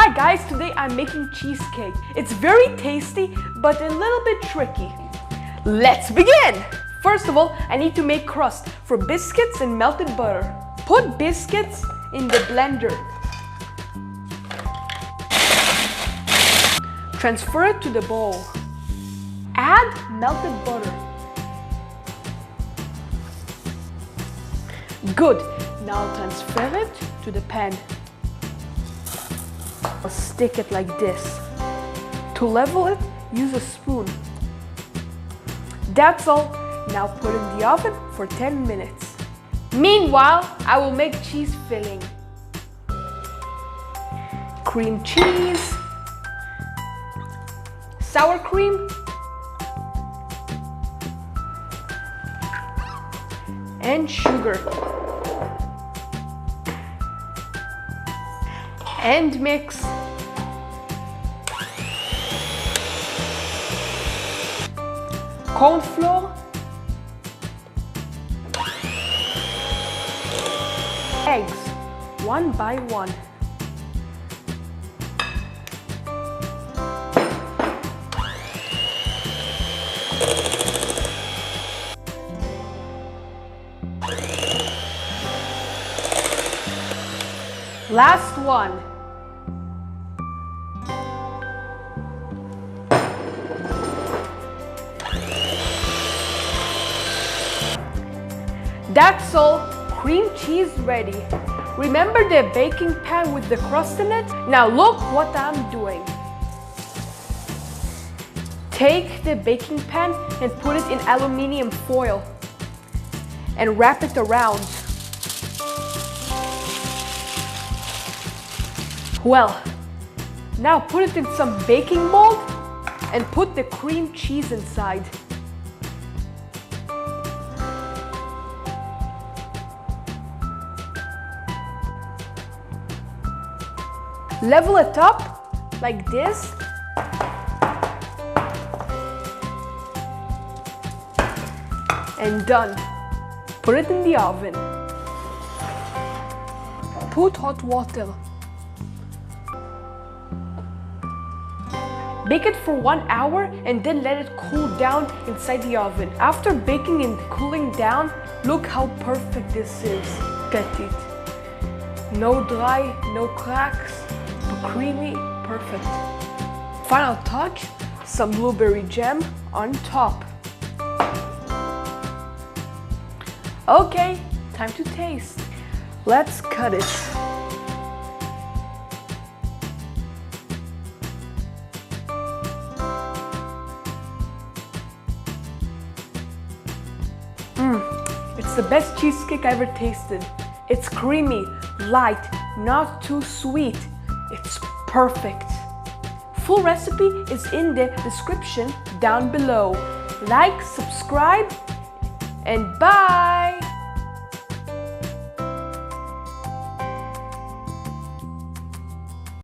Hi guys, today I'm making cheesecake. It's very tasty, but a little bit tricky. Let's begin! First of all, I need to make crust for biscuits and melted butter. Put biscuits in the blender. Transfer it to the bowl. Add melted butter. Good. Now transfer it to the pan. I'll stick it like this. To level it, use a spoon. That's all. Now put in the oven for 10 minutes. Meanwhile, I will make cheese filling. Cream cheese, sour cream, and sugar. And mix. Cornflour, eggs, one by one. Last one. That's all, cream cheese ready. Remember the baking pan with the crust in it? Now look what I'm doing. Take the baking pan and put it in aluminum foil and wrap it around. Well, now put it in some baking mold and put the cream cheese inside. Level it up like this. And done. Put it in the oven. Put hot water. Bake it for 1 hour and then let it cool down inside the oven. After baking and cooling down, look how perfect this is. Petit. No dry, no cracks. Creamy, perfect. Final touch, some blueberry jam on top. Okay, time to taste. Let's cut it. It's the best cheesecake I ever tasted. It's creamy, light, not too sweet. It's perfect. Full recipe is in the description down below. Like, subscribe, and bye!